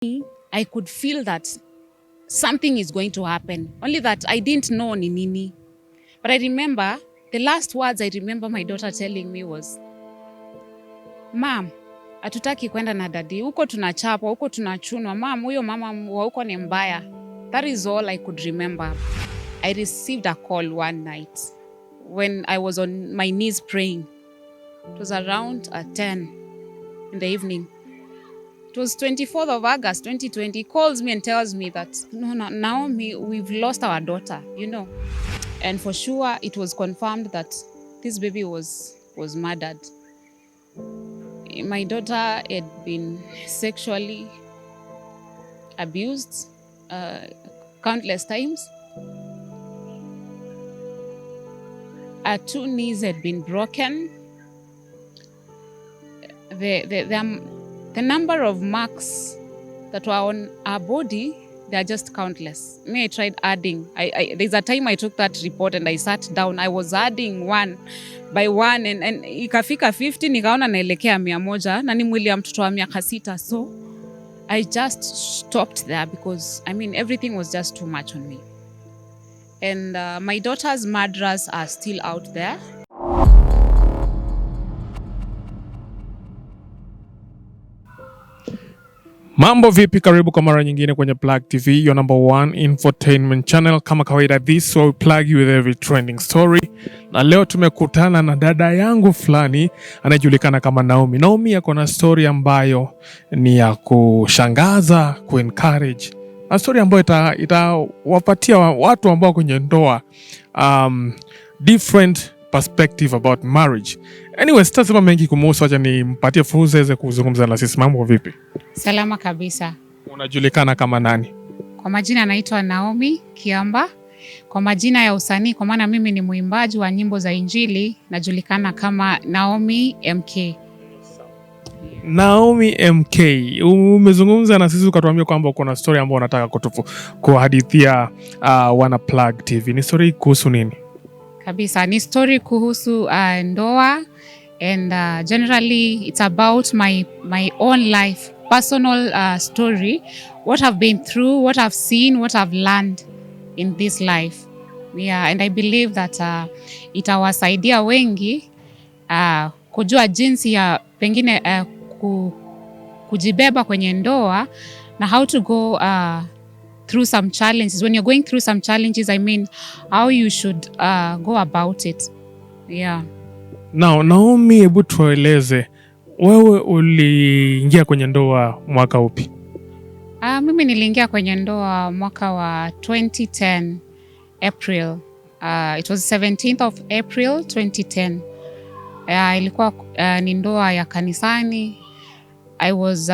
I could feel that something is going to happen. Only that I didn't know ni nini. But I remember, the last words I remember my daughter telling me was, "Mom, hatutaki kwenda na dadi. Huko tunachapwa, huko tunachunwa. Mom, huyo mama wa huko ni mbaya." That is all I could remember. I received a call one night when I was on my knees praying. It was around 10 in the evening. It was 24th of August, 2020. He calls me and tells me that, no, Naomi, we've lost our daughter, And for sure, it was confirmed that this baby was murdered. My daughter had been sexually abused countless times. Her 2 knees had been broken. The number of marks that were on her body, they are just countless. I tried adding. There's a time I took that report and I sat down. I was adding one by one and ikafika 50 nikaona naelekea 100 na ni mwili ya mtoto wa miaka 6. So I just stopped there because everything was just too much on me. And my daughter's murderers are still out there. Mambo vipi, karibu kwa mara nyingine kwenye Plug TV, your number one infotainment channel. Kama kawaida, this will plug you with every trending story. Na leo tumekutana na dada yangu fulani anajulikana kama Naomi. Naomi yako na story ambayo ni ya kushangaza, kuencourage. Na story ambayo itawapatia watu ambao kwenye ndoa different perspective about marriage. Anyway, sitasema mengi kumuhusu, acha nimpatie fursa aweze kuzungumza na sisi. Mambo vipi? Salama kabisa. Unajulikana kama nani? Kwa majina naitwa Naomi Kiamba. Kwa majina ya usanii, kwa maana mimi ni mwimbaji wa nyimbo za Injili, najulikana kama Naomi MK. Naomi MK, umezungumza na sisi ukatuambia kwamba uko na story ambayo unataka kuhadithia wana Plug TV. Ni story kuhusu nini? Kabisa, ni story kuhusu ndoa and generally it's about my own life, personal story, what I've been through, what I've seen, what I've learned in this life. Yeah, and I believe that itawasaidia wengi kujua jinsi ya pengine kujibeba kwenye ndoa na how to go through some challenges. When you're going through some challenges, how you should go about it. Yeah. Now, Naomi, hebu tueleze, wewe uliingia kwenye ndoa mwaka upi? Mimi niliingia kwenye ndoa mwaka wa 2010 April. It was 17th of April 2010. Ilikuwa ni ndoa ya kanisani. I was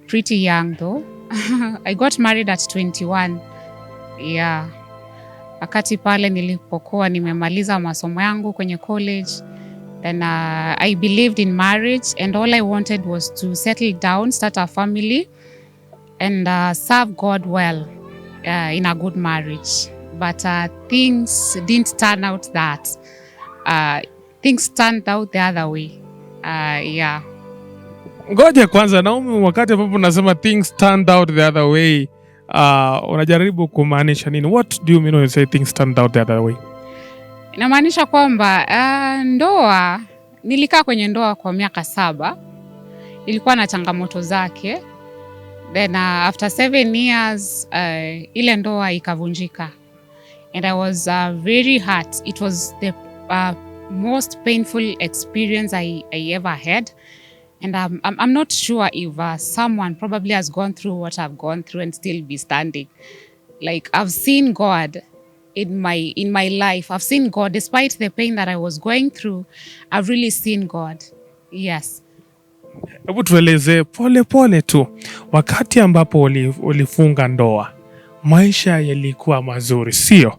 pretty young though. I got married at 21. Yeah. Wakati pale nilipokuwa nimemaliza masomo yangu kwenye college. Then I believed in marriage and all I wanted was to settle down, start a family and serve God well in a good marriage. But things didn't turn out that. Things turned out the other way. Yeah. Ngoja kwanza, Naomi, wakati ambapo unasema things turned out the other way, unajaribu kumaanisha nini? What do you mean when you say things turned out the other way? Inamaanisha kwamba ndoa, nilikaa kwenye ndoa kwa miaka 7. Ilikuwa na changamoto zake. Then after 7 years, ile ndoa ikavunjika. And I was very hurt. It was the most painful experience I ever had. And I'm not sure if someone probably has gone through what I've gone through and still be standing. Like, I've seen God in my life. I've seen God despite the pain that I was going through. I've really seen God. Yes. Hebu tueleze pole tu, wakati ambapo ulifunga ndoa, maisha yalikuwa mazuri, sio?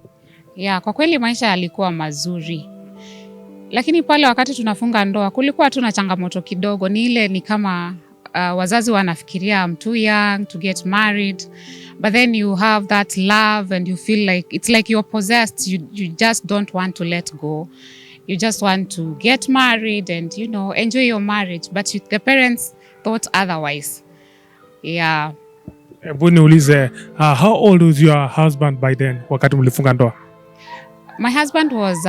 Yeah, kwa kweli maisha yalikuwa mazuri. Lakini pale wakati tunafunga ndoa kulikuwa tuna changamoto kidogo. Ni kama wazazi wanafikiria I'm too young to get married, but then you have that love and you feel like it's like you're possessed. You just don't want to let go. You just want to get married and enjoy your marriage, but the parents thought otherwise. Yeah. Hebu niulize, how old was your husband by then wakati mlifunga ndoa? My husband was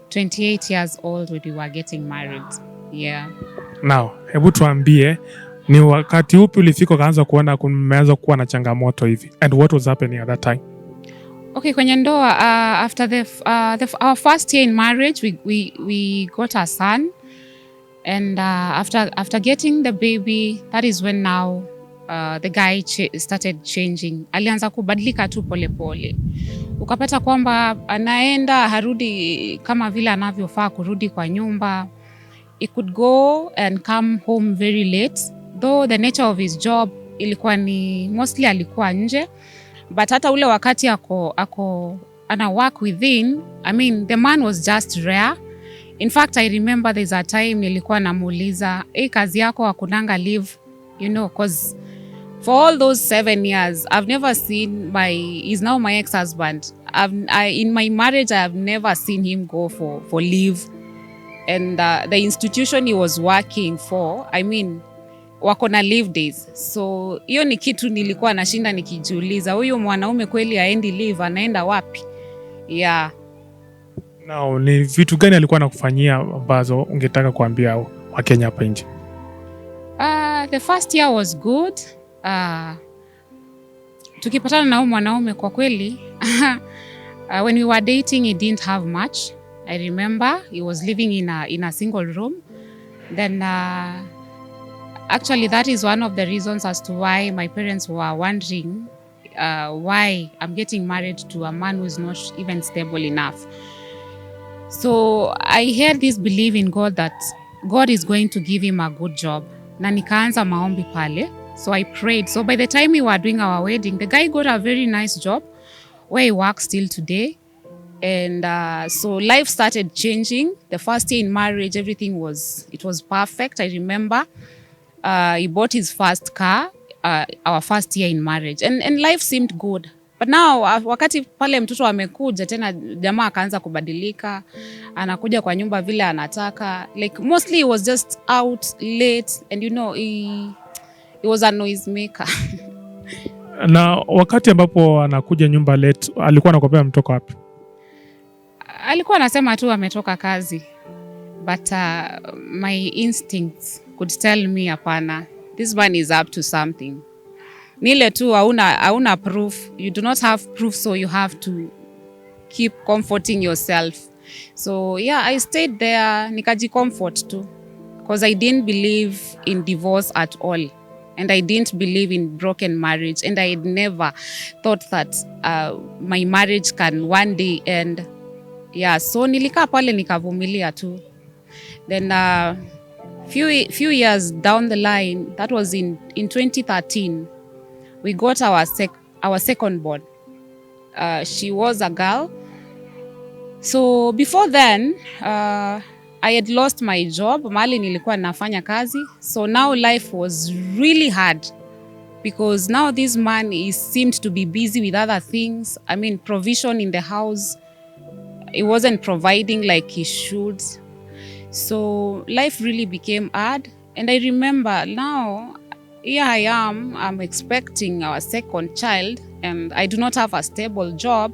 28 years old when we were getting married. Yeah. Now, hebu tuambie ni wakati upi ulifika ukaanza kuona kumeanza kuwa na changamoto hivi, and what was happening at that time? Okay, kwenye ndoa, after our first year in marriage, we got a son, and after getting the baby, that is when now the guy started changing. Alianza kubadilika tu polepole, ukapata kwamba anaenda harudi kama vile anavyofaa kurudi kwa nyumba. He could go and come home very late, though the nature of his job ilikuwa ni mostly alikuwa nje, but hata ule wakati ako ana work within, I mean the man was just rare. In fact, I remember there's a time nilikuwa namuuliza, kazi yako hakunanga leave, you know, cause for all those 7 years I've never seen he's now my ex-husband. In my marriage I have never seen him go for leave, and the institution he was working for, I mean, wako na leave days. So hiyo ni kitu nilikuwa nashinda nikijiuliza, huyu mwanaume kweli haendi leave, anaenda wapi? Yeah. Now, ni vitu gani alikuwa anakufanyia ambazo ungetaka kuambia Wakenya hapa nje? The first year was good. Tukipatana na huyu mwanaume kwa kweli when we were dating he didn't have much. I remember he was living in a single room. Then actually that is one of the reasons as to why my parents were wondering why I'm getting married to a man who is not even stable enough. So I had this belief in God that God is going to give him a good job. Na nikaanza maombi pale. So I prayed. So by the time we were doing our wedding, the guy got a very nice job where he works till today. And so life started changing. The first year in marriage, everything was perfect. I remember he bought his first car, our first year in marriage. And life seemed good. But now wakati pale mtoto amekuja tena, jamaa akaanza kubadilika, anakuja kwa nyumba vile anataka. Like mostly he was just out late, and you know he was a noise maker. Na wakati ambapo anakuja nyumba late, alikuwa anakwambia mtoka wapi? Alikuwa anasema tu ametoka kazi. But my instincts could tell me hapana, this man is up to something. Nile tu hauna proof. You do not have proof, so you have to keep comforting yourself. So yeah, I stayed there, nikaji-comfort too. Because I didn't believe in divorce at all. And I didn't believe in broken marriage. And I had never thought that my marriage can one day end. Yeah, so nilikaa pale nikavumilia tu. Then few years down the line, that was in 2013, we got our second born. She was a girl. So before then, I had lost my job. Mahali nilikuwa nafanya kazi. So now life was really hard because now this man seemed to be busy with other things. I mean, provision in the house, he wasn't providing like he should. So life really became hard. And I remember now, here I am, I'm expecting our second child and I do not have a stable job.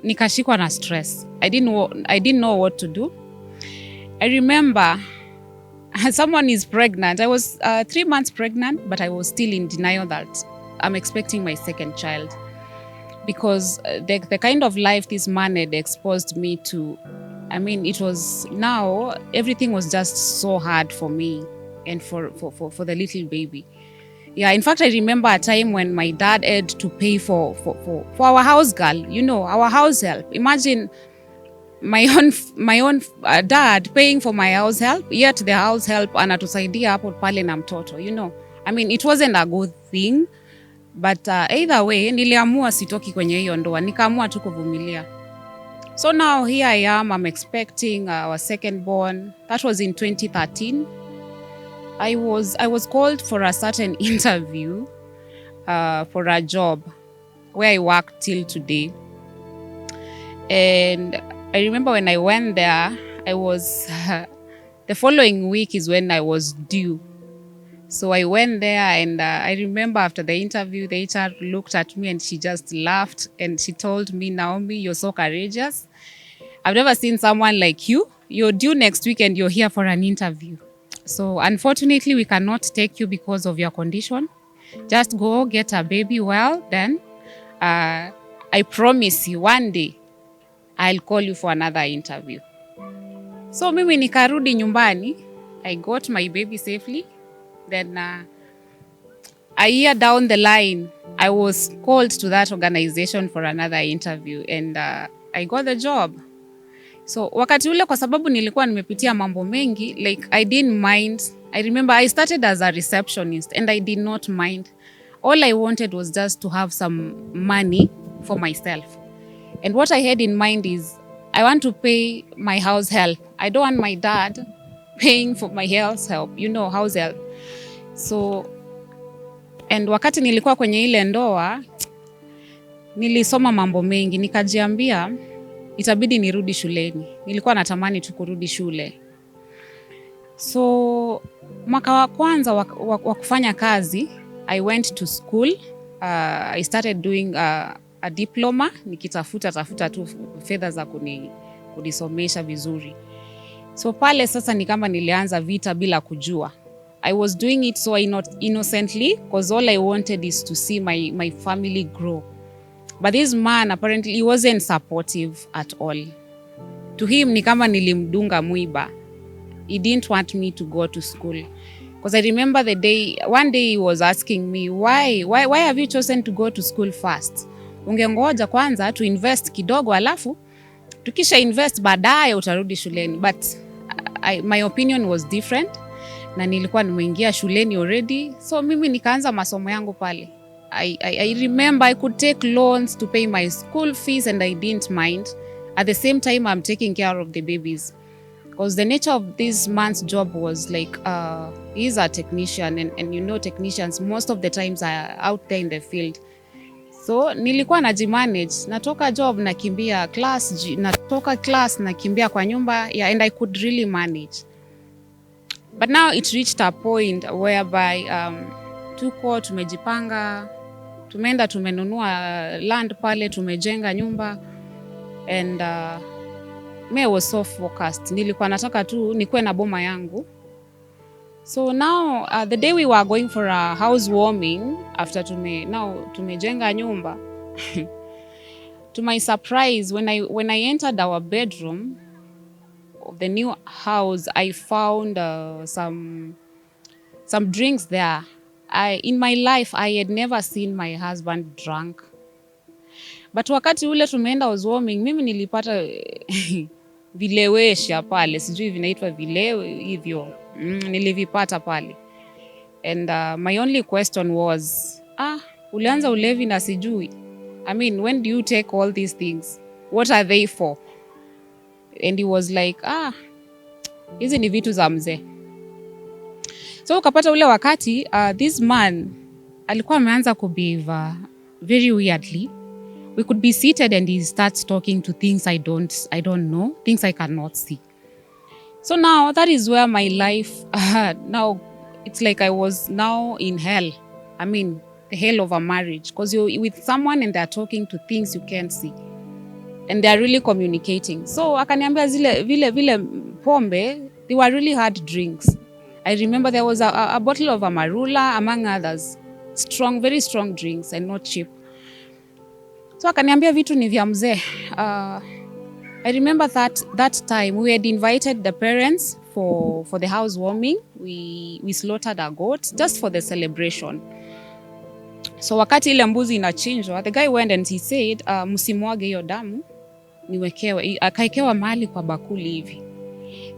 Nikashikwa na stress. I didn't know what to do. I remember someone is pregnant. I was 3 months pregnant, but I was still in denial that I'm expecting my second child. Because the kind of life this man had exposed me to, I mean, it was now, everything was just so hard for me and for the little baby. Yeah, in fact, I remember a time when my dad had to pay for our house girl, you know, our house help. Imagine my own dad paying for my house help, yet the house help anatusaidia hapo pale na mtoto, you know. I mean, it wasn't a good thing, but either way, niliamua sitoki kwenye hiyo ndoa, nikaamua tu kuvumilia. So now here I am, I'm expecting our second born. That was in 2013. I was called for a certain interview for a job where I work till today. And I remember when I went there, I was the following week is when I was due. So I went there and I remember after the interview, the HR looked at me and she just laughed and she told me, Naomi, you're so courageous. I've never seen someone like you. You're due next week and you're here for an interview. So unfortunately, we cannot take you because of your condition. Just go get a baby well, then I promise you one day I'll call you for another interview. So mimi nikarudi nyumbani. I got my baby safely. Then a year down the line, I was called to that organization for another interview and I got the job. So wakati ule kwa sababu nilikuwa nimepitia mambo mengi, like I didn't mind. I remember I started as a receptionist and I did not mind. All I wanted was just to have some money for myself. And what I had in mind is I want to pay my house help. I don't want my dad paying for my house help, house help. So, and wakati nilikuwa kwenye ile ndoa, nilisoma mambo mengi, nikajiambia, itabidi nirudi shuleni. Nilikuwa natamani tu kurudi shule. So, mwaka wa kwanza wa kufanya kazi, I went to school. I started doing a diploma, nikitafuta tu fedha za kunisomesha vizuri. So pale sasa ni kama nilianza vita bila kujua. I was doing it so innocently because all I wanted is to see my family grow. But this man apparently he wasn't supportive at all. To him ni kama nilimdunga mwiba. He didn't want me to go to school. Because I remember one day he was asking me, why have you chosen to go to school first? Ungengoja kwanza to invest kidogo alafu tukisha invest baadaye utarudi shuleni. But my opinion was different na nilikuwa nimeingia shuleni already. So mimi nikaanza masomo yangu pale. I remember I could take loans to pay my school fees and I didn't mind. At the same time, I'm taking care of the babies. Because the nature of this man's job was like, he's a technician and technicians most of the times are out there in the field. So nilikuwa najimanage, natoka job nakimbia class, natoka class nakimbia kwa nyumba, yeah, and I could really manage. But now it reached a point whereby tuko tumejipanga, tumeenda tumenunua land pale, tumejenga nyumba and me was so focused. Nilikuwa nataka tu nikuwe na boma yangu. So now the day we were going for a housewarming after tumejenga nyumba to my surprise when I entered our bedroom of the new house I found some drinks there. In my life I had never seen my husband drunk. But wakati ule tumeenda housewarming mimi nilipata vilewesha pale, sijui vinaitwa vilewe hivyo. Nilivipata pale. And my only question was, ulianza ulevi na sijui. I mean, when do you take all these things? What are they for? And he was like, hizi ni vitu za mzee. So ukapata ule wakati, this man alikuwa ameanza kubehave very weirdly. We could be seated and he starts talking to things I don't know, things I cannot see. So now that is where my life, now it's like I was now in hell. I mean, the hell of a marriage. Because you're with someone and they're talking to things you can't see. And they're really communicating. So akaniambia vile pombe, they were really hard drinks. I remember there was a bottle of Amarula, among others. Strong, very strong drinks and not cheap. So akaniambia vitu ni vya mzee. I remember that time we had invited the parents for the housewarming. We slaughtered a goat just for the celebration. So wakati ile mbuzi inachinjwa, the guy went and he said, msimwage hiyo damu, niwekewe. Akaekewa mahali kwa bakuli hivi.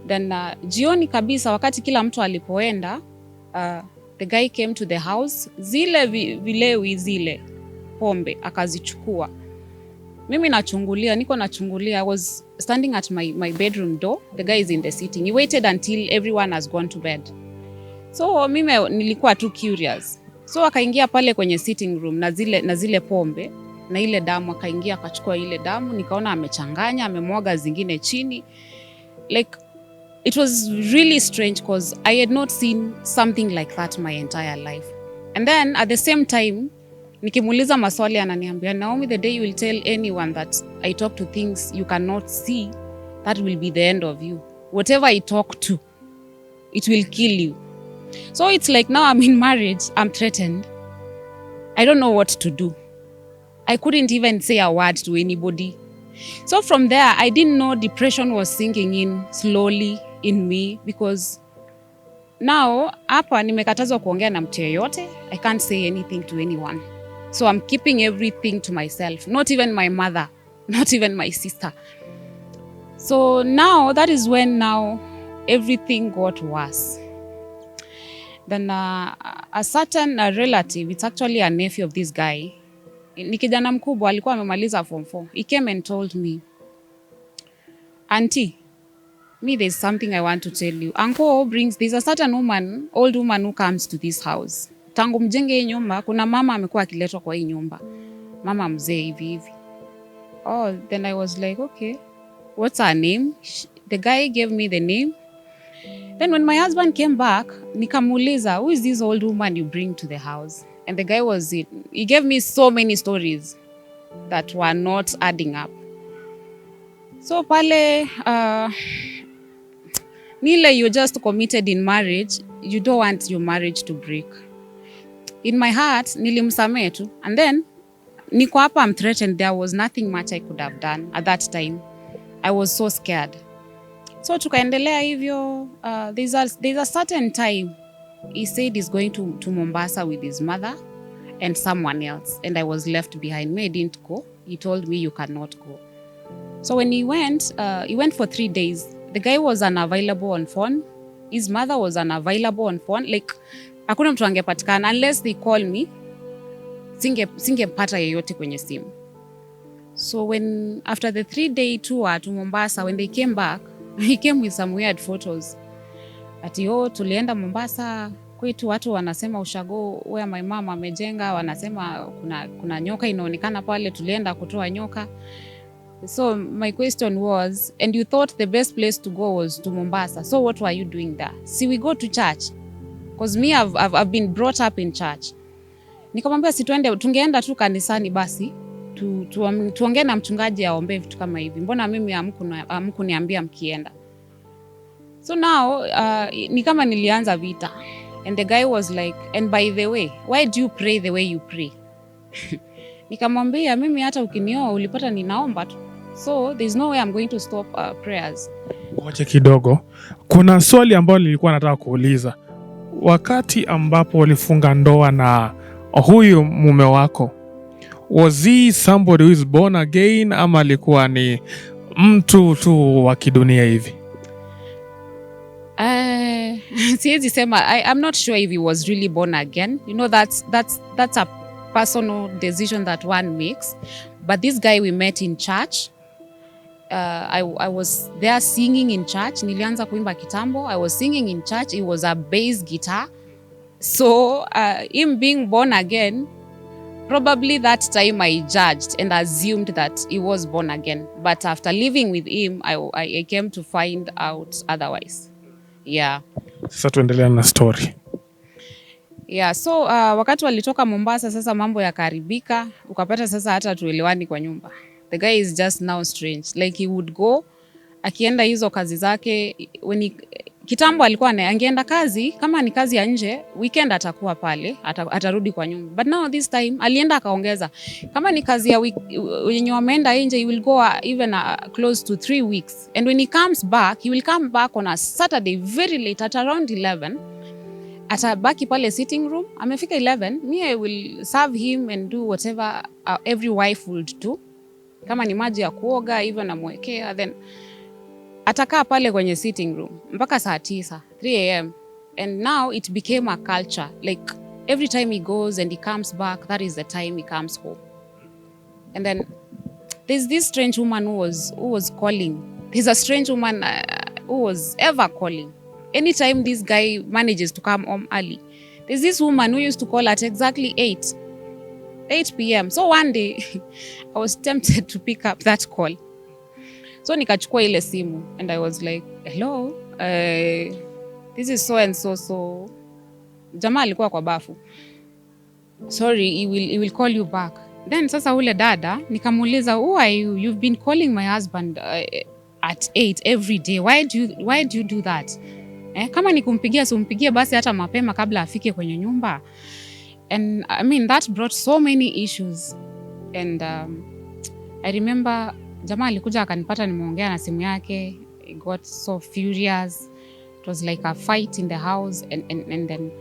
Then jioni kabisa wakati kila mtu alipoenda, the guy came to the house, zile vilewi zile pombe akazichukua. Mimi niko nachungulia. I was standing at my bedroom door. The guy is in the sitting. He waited until everyone has gone to bed. So mimi nilikuwa too curious. So akaingia pale kwenye sitting room na zile pombe na ile damu, akaingia akachukua ile damu, nikaona amechanganya, amemwaga zingine chini. Like it was really strange because I had not seen something like that my entire life. And then at the same time, nikimuuliza maswali ananiambia, Naomi, the day you will tell anyone that I talk to things you cannot see, that will be the end of you. Whatever I talk to, it will kill you. So it's like now I'm in marriage, I'm threatened. I don't know what to do. I couldn't even say a word to anybody. So from there, I didn't know depression was sinking in slowly in me because now hapa nimekatazwa kuongea na mtu yeyote. I can't say anything to anyone. So I'm keeping everything to myself, not even my mother, not even my sister. So now that is when now everything got worse. Then a certain relative, it's actually a nephew of this guy. Ni kijana mkubwa alikuwa amemaliza form 4. He came and told me, Auntie, there's something I want to tell you. Uncle brings, there's a certain woman, old woman who comes to this house. Tangu mjenge hii nyumba, kuna mama amekuwa akiletwa kwa hii nyumba. Mama mzee hivi hivi. Oh, then I was like, okay, what's her name? The guy gave me the name. Then when my husband came back, nikamuuliza, who is this old woman you bring to the house? And the guy he gave me so many stories that were not adding up. So pale, nile you're just committed in marriage, you don't want your marriage to break. In my heart, nilimsamehe tu. And then, niko hapa, I'm threatened. There was nothing much I could have done at that time. I was so scared. So tukaendelea hivyo. There's a certain time he said he's going to Mombasa with his mother and someone else. And I was left behind. Me, I didn't go. He told me you cannot go. So when he went for 3 days. The guy was unavailable on phone. His mother was unavailable on phone. Like, hakuna mtu angepatikana. Unless they call me, singepata yeyote kwenye simu. So when, after the 3-day tour to Mombasa, when they came back, he came with some weird photos. Ati tulienda Mombasa, kwetu watu wanasema ushago where my mom amejenga, wanasema kuna nyoka inaonekana pale, tulienda kutoa nyoka. So my question was, and you thought the best place to go was to Mombasa. So what were you doing there? See, we go to church. Because me, I've been brought up in church. Nikamwambia si tungeenda tu kanisani basi. Tuongee na mchungaji aombe vitu kama hivi. Mbona mimi hamkuniambia mkienda? So now, ni kama nilianza vita. And the guy was like, and by the way, why do you pray the way you pray? Nikamwambia mimi hata ukinioa ulipata ninaomba tu. So there's no way I'm going to stop prayers. Wacha kidogo. Kuna swali ambalo nilikuwa nataka kuuliza. Wakati ambapo ulifunga ndoa na huyu mume wako, was he somebody who is born again ama alikuwa ni mtu tu wa kidunia hivi? Siwezi sema. I'm not sure if he was really born again. You know, that's a personal decision that one makes. But this guy we met in church. I was there singing in church. Nilianza kuimba kitambo. I was singing in church. It was a bass guitar. So him being born again, probably that time I judged and assumed that he was born again. But after living with him, I came to find out otherwise. Yeah. Sasa tuendelea na story. Yeah, so wakati walitoka Mombasa sasa mambo yakaribika, ukapata sasa hata tuelewani kwa nyumba. The guy is just now strange. Like he would go, akienda hizo kazi zake, kitambo alikuwa angeenda kazi, kama ni kazi ya nje, weekend atakuwa pale, atarudi kwa nyumba. But now this time, alienda akaongeza. Kama ni kazi ya wenye wameenda nje, he will go even close to 3 weeks. And when he comes back, he will come back on a Saturday very late at around 11. Atabaki pale sitting room. Amefika 11, me I will serve him and do whatever every wife would do. Kama ni maji ya kuoga, even namwekea, then atakaa pale kwenye sitting room mpaka saa 9, 3 a.m. And now it became a culture. Like every time he goes and he comes back, that is the time he comes home. And then there's this strange woman who was calling. There's a strange woman who was ever calling. Anytime this guy manages to come home early, there's this woman who used to call at exactly 8 p.m. So one day, I was tempted to pick up that call. So nikachukua ile simu and I was like, hello, this is so and so so. Jamaa alikuwa kwa bafu. Sorry, he will call you back. Then sasa ule dada nikamuuliza, who are you? You've been calling my husband at 8 every day. Why do you do that? Kama nikumpigia simpigie basi hata mapema kabla afike kwenye nyumba. And I mean that brought so many issues. And I remember jamaa alikuja akanipata nimeongea na simu yake. I got so furious. It was like a fight in the house and then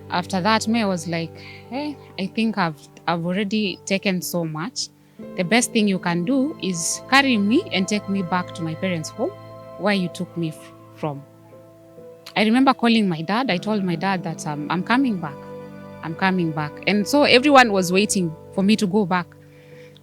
after that I was like, hey, I think I've already taken so much. The best thing you can do is carry me and take me back to my parents' home where you took me from. I remember calling my dad. I told my dad that I'm coming back. I'm coming back. And so everyone was waiting for me to go back.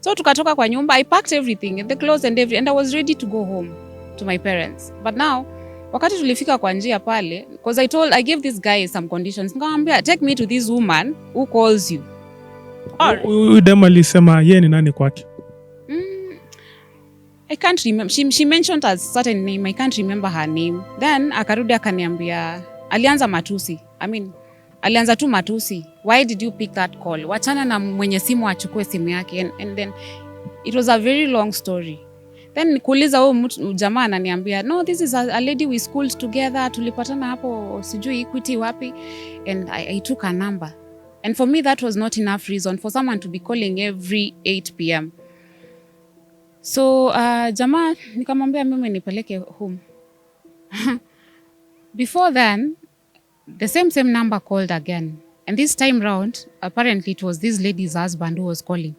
So tukatoka kwa nyumba, I packed everything, the clothes and everything, and I was ready to go home to my parents. But now, wakati tulifika kwa njia pale, because I gave this guy some conditions. Nikamwambia, take me to this woman who calls you. Huyu dema alisema yeye ni nani kwake? I can't remember. She mentioned a certain name. I can't remember her name. Then akarudi akaniambia, alianza matusi. Alianza tu matusi. Why did you pick that call? Wachana na mwenye simu achukue simu yake. And then it was a very long story. Then nikuuliza huyu jamaa ananiambia, no, this is a lady we schooled together. Tulipatana hapo sijui Equity wapi. And I took her number. And for me that was not enough reason for someone to be calling every 8 p.m. So jamaa nikamwambia mimi nipeleke home. Before then, the same number called again. And this time round, apparently it was this lady's husband who was calling.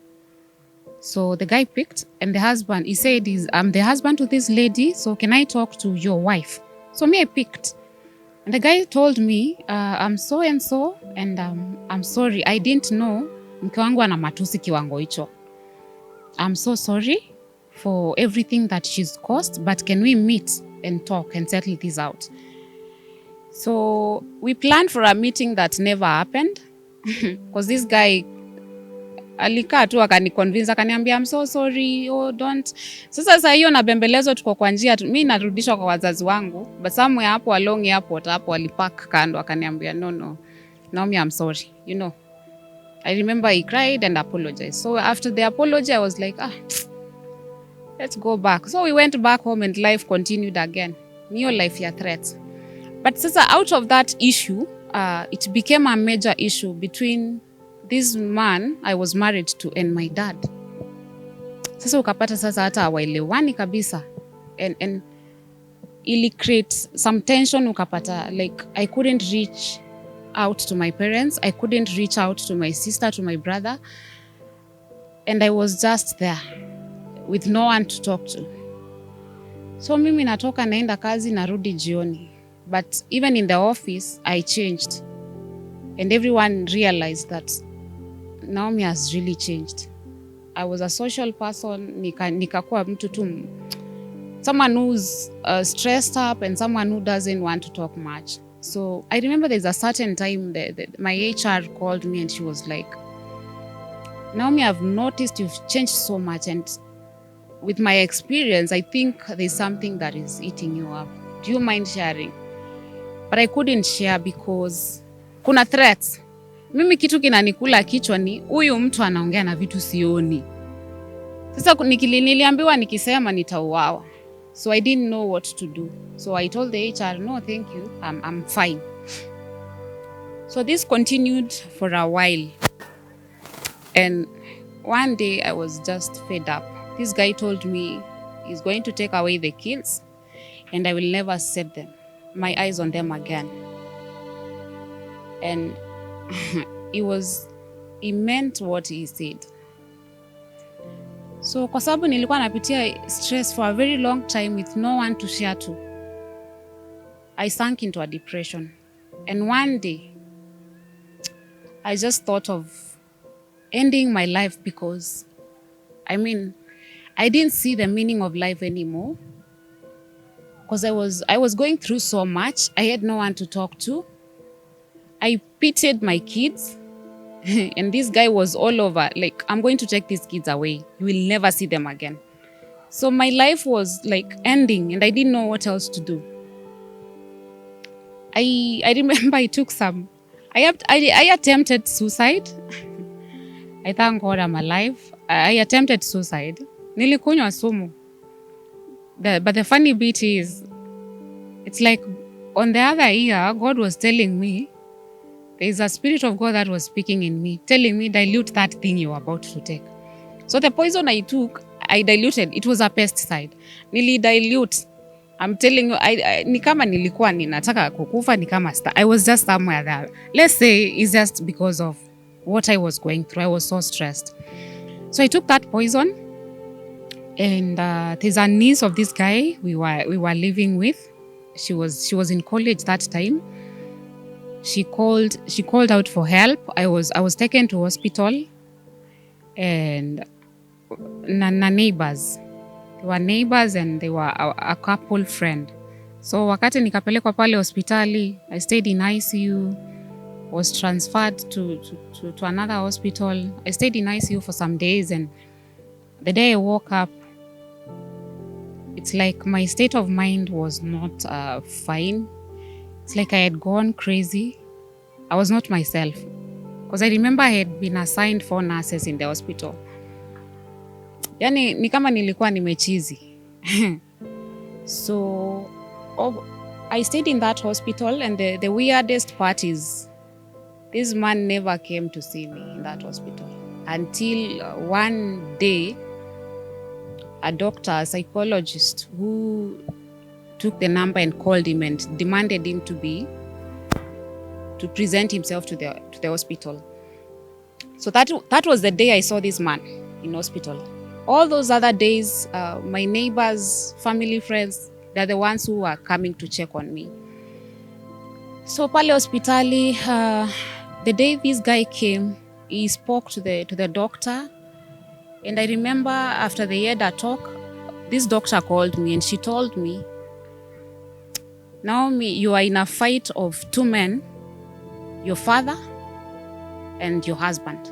So the guy picked and the husband, he said, I'm the husband to this lady, so can I talk to your wife? So me, I picked. And the guy told me, I'm so and so, and I'm sorry, I didn't know mke wangu ana matusi kiwango hicho. I'm so sorry for everything that she's caused, but can we meet and talk and settle this out? So we planned for a meeting that never happened because this guy alikaa tu akaniconvince akaniambia I'm so sorry, oh don't. Sasa hiyo na bembelezo tuko kwa njia mimi narudishwa kwa wazazi wangu, but somewhere hapo along airport hapo alipark kando akaniambia no Naomi, I'm sorry, you know. I remember he cried and apologized. So after the apology I was like let's go back. So we went back home and life continued again. New life ya threats. But sasa out of that issue, it became a major issue between this man I was married to and my dad. Sasa ukapata sasa hata hawaelewani kabisa. And ili create some tension ukapata, like I couldn't reach out to my parents. I couldn't reach out to my sister, to my brother. And I was just there with no one to talk to. So mimi natoka naenda kazi narudi jioni. But even in the office, I changed. And everyone realized that Naomi has really changed. I was a social person. Nikakuwa mtu tu. Someone who's stressed up and someone who doesn't want to talk much. So I remember there's a certain time that my HR called me and she was like, Naomi, I've noticed you've changed so much. And with my experience, I think there's something that is eating you up. Do you mind sharing? But I couldn't share because kuna threats. Mimi kitu kinanikula kichwa ni huyu mtu anaongea na vitu sioni. Sasa niliambiwa nikisema nitauawa. So I didn't know what to do. So I told the HR, no, thank you. I'm fine. So this continued for a while. And one day I was just fed up. This guy told me he's going to take away the kids and I will never set my eyes on them again. And he meant what he said. So kwa sababu nilikuwa napitia stress for a very long time with no one to share to, I sank into a depression. And one day, I just thought of ending my life because, I didn't see the meaning of life anymore. Because I was going through so much. I had no one to talk to. I pitied my kids. And this guy was all over, like, I'm going to take these kids away. You will never see them again. So my life was like ending and I didn't know what else to do. I remember I attempted suicide. I thank God I'm alive. I attempted suicide. Nilikunywa sumu. But the funny bit is, it's like on the other ear, God was telling me, there is a spirit of God that was speaking in me, telling me, dilute that thing you are about to take. So the poison I took, I diluted. It was a pesticide. Dilute. I'm telling you, ni kama nilikuwa ninataka kukufa, ni kama I was just somewhere there. Let's say it's just because of what I was going through. I was so stressed. So I took that poison, and there's a niece of this guy we were living with. She was in college that time. She called out for help. I was taken to hospital, and na neighbors. They were neighbors and they were a couple friend. So wakati nikapelekwa pale hospitali, I stayed in ICU, was transferred to another hospital. I stayed in ICU for some days, and the day I woke up, it's like my state of mind was not fine. It's like I had gone crazy. I was not myself. Because I remember I had been assigned 4 nurses in the hospital. Yani ni kama nilikuwa nimechizi. So I stayed in that hospital, and the weirdest part is this man never came to see me in that hospital until one day a doctor, a psychologist who took the number and called him and demanded him to present himself to the hospital. So that was the day I saw this man in hospital. All those other days, my neighbors, family, friends, they're the ones who are coming to check on me. So pale hospitali, the day this guy came, he spoke to the doctor. And I remember after they had a talk, this doctor called me and she told me, Naomi, you are in a fight of 2 men, your father and your husband.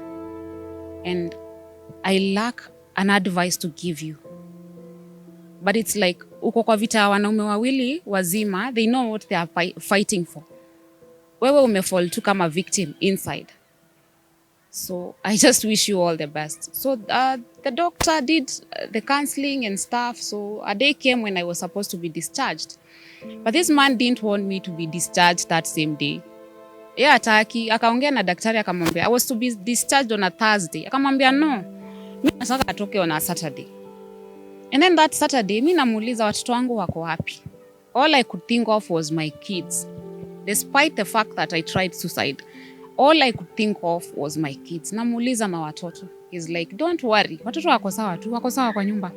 And I lack an advice to give you. But it's like, uko kwa vita wanaume wawili wazima, they know what they are fighting for. Wewe umefall tu kama victim inside. So I just wish you all the best. So the doctor did the counseling and stuff. So a day came when I was supposed to be discharged. But this man didn't want me to be discharged that same day. Yeah, ataki, akaongea na daktari akamwambia I was to be discharged on a Thursday. Akamwambia no, mimi nataka atoke on a Saturday. And then that Saturday, mimi namuuliza watoto wangu wako wapi? All I could think of was my kids. Despite the fact that I tried suicide, all I could think of was my kids. Namuuliza na watoto. He's like, don't worry. Watoto wako sawa tu, wako sawa kwa nyumba.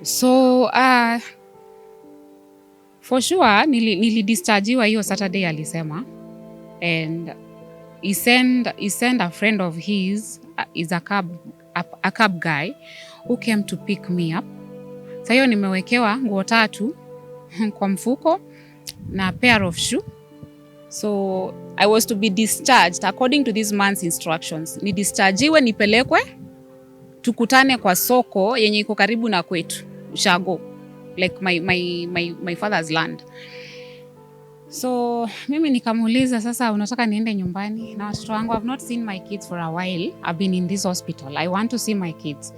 So, for sure, nilidischargiwa hiyo Saturday alisema. And he sent a friend of his, is a cab guy, who came to pick me up. Sasa hiyo nimewekewa nguo 3 kwa mfuko na pair of shoe. So I was to be discharged according to this man's instructions. Ni dischargiwe nipelekwe tukutane kwa soko yenye iko karibu na kwetu, Ushago, like my father's land. So mimi nikamuuliza sasa unataka niende nyumbani na watoto wangu. I've not seen my kids for a while. I've been in this hospital. I want to see my kids.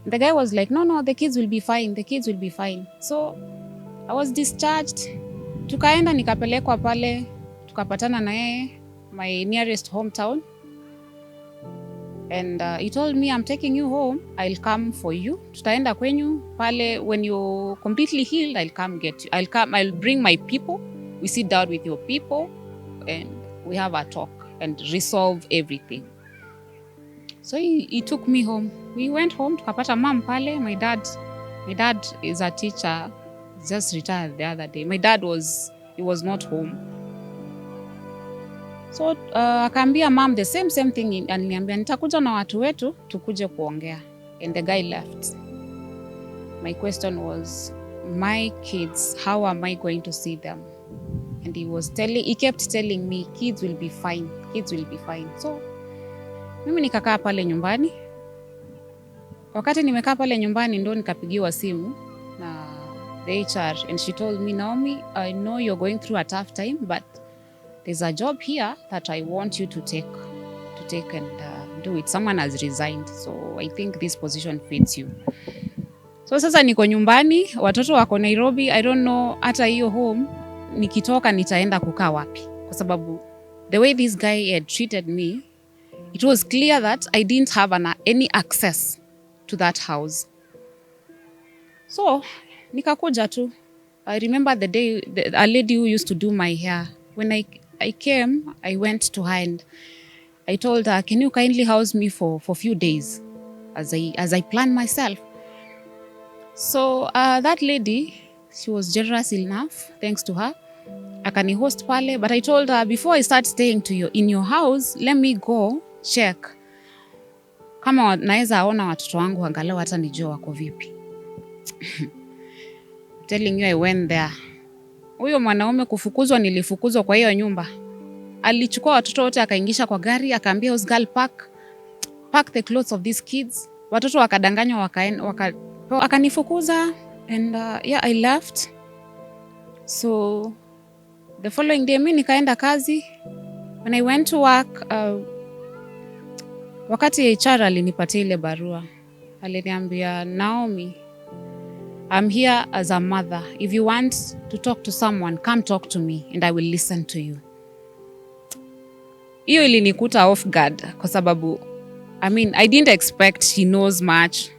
And the guy was like, no, the kids will be fine. The kids will be fine. So I was discharged. Tukaenda nikapelekwa pale, tukapatana na yeye, my nearest hometown. And he told me, I'm taking you home. I'll come for you. Tutaenda kwenyu pale, when you're completely healed, I'll come get you. I'll bring my people. We sit down with your people and we have a talk and resolve everything. So he took me home. We went home, tukapata mom pale. My dad is a teacher, just retired the other day. My dad was not home. So akaambia mom the same thing, aliniambia nitakuja na watu wetu tukuje kuongea. And the guy left. My question was, my kids, how am I going to see them? And he kept telling me, kids will be fine. Kids will be fine. So mimi nikakaa pale nyumbani. Wakati nimekaa pale nyumbani ndo nikapigiwa simu na the HR, and she told me, Naomi, I know you're going through a tough time, but there's a job here that I want you to take and do it. Someone has resigned, so I think this position fits you. So sasa niko nyumbani, watoto wako Nairobi. I don't know hata hiyo home nikitoka nitaenda kukaa wapi, kwa sababu the way this guy had treated me, it was clear that I didn't have any access to that house. So nikakuja tu. I remember the day a lady who used to do my hair, when I came, I went to her and I told her, can you kindly house me for few days as I plan myself? So that lady, she was generous enough, thanks to her, akani host pale. But I told her, before I start staying in your house, let me go check kama naweza ona watoto wangu angalau hata nijua wako vipi. Telling you, I went there. Huyo mwanaume kufukuzwa, nilifukuzwa kwa hiyo nyumba. Alichukua watoto wote akaingisha kwa gari, akaambia house girl pack the clothes of these kids. Watoto wakadanganywa akanifukuza, and yeah, I left. So the following day mimi nikaenda kazi. When I went to work, wakati HR alinipatia ile barua, aliniambia, Naomi, I'm here as a mother. If you want to talk to someone, come talk to me and I will listen to you. Hiyo ilinikuta off guard kwa sababu, I didn't expect she knows much.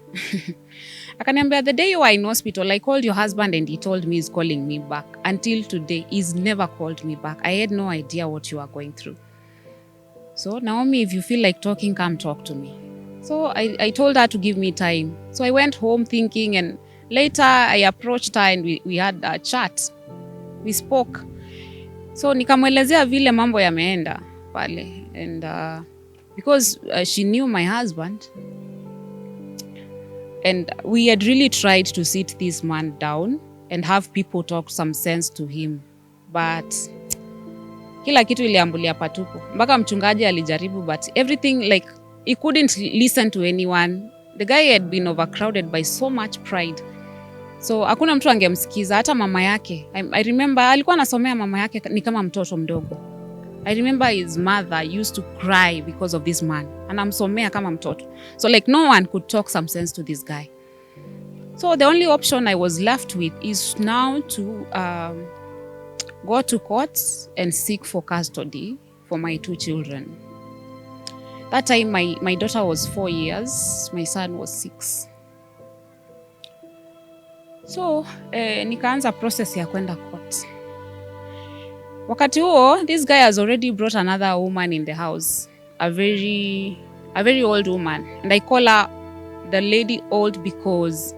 Akaniambia, the day you were in hospital, I called your husband and he told me he's calling me back. Until today, he's never called me back. I had no idea what you are going through. So, Naomi, if you feel like talking, come talk to me. So I told her to give me time. So I went home thinking, and later I approached her and we had a chat. We spoke. So nikamwelezea vile mambo yameenda pale. And because she knew my husband, and we had really tried to sit this man down and have people talk some sense to him. But kila kitu iliambulia patupu. Mpaka mchungaji alijaribu, but everything, like, he couldn't listen to anyone. The guy had been overcrowded by so much pride. So hakuna mtu angemsikiza, hata mama yake. I remember alikuwa anasomea mama yake ni kama mtoto mdogo. I remember his mother used to cry because of this man. Anamsomea kama mtoto. So like no one could talk some sense to this guy. So the only option I was left with is now to go to court and seek for custody for my 2 children. That time my daughter was 4 years, my son was 6. So nikaanza process ya kwenda court. Wakati huo, this guy has already brought another woman in the house, a very old woman, and I call her the lady old because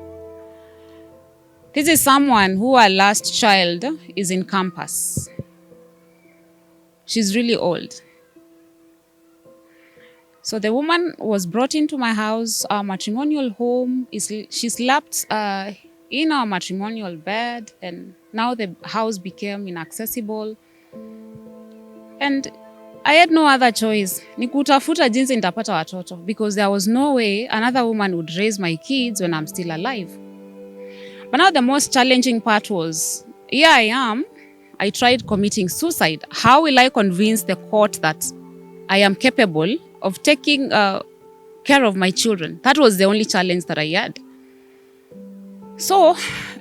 this is someone who her last child is in campus. She's really old. So the woman was brought into my house, our matrimonial home. She slept in our matrimonial bed, and now the house became inaccessible. And I had no other choice. Nikutafuta jinsi nitapata watoto, because there was no way another woman would raise my kids when I'm still alive. But now the most challenging part was, here I am, I tried committing suicide. How will I convince the court that I am capable of taking care of my children? That was the only challenge that I had. So,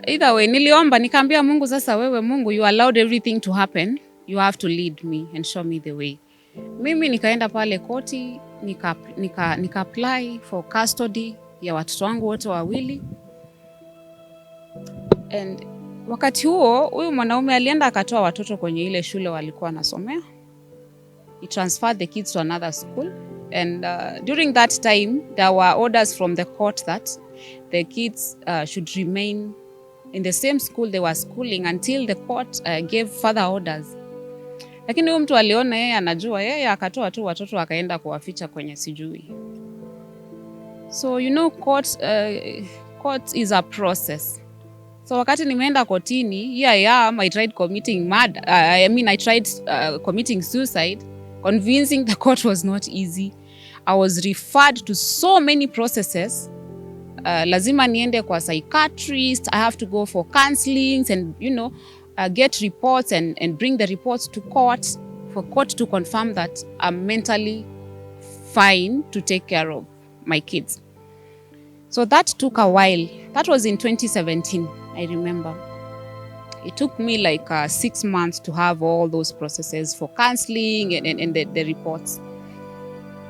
either way, niliomba, nikaambia Mungu, sasa wewe Mungu, you allowed everything to happen. You have to lead me and show me the way. Mimi nikaenda pale koti, nika apply for custody ya watoto wangu wote wawili. And wakati huo, huyu mwanaume alienda akatoa watoto kwenye ile shule walikuwa wanasomea. He transferred the kids to another school. And during that time, there were orders from the court that the kids should remain in the same school they were schooling until the court gave further orders. Lakini huyu mtu aliona yeye anajua, yeye akatoa tu watoto akaenda kuwaficha kwenye sijui. So you know, court is a process. So wakati nimeenda kotini, here I am, I tried committing committing suicide. Convincing the court was not easy. I was referred to so many processes lazima niende kwa psychiatrist, I have to go for counselings and get reports and bring the reports to court for court to confirm that I'm mentally fine to take care of my kids. So that took a while. That was in 2017, I remember. It took me like 6 months to have all those processes for counseling and the reports.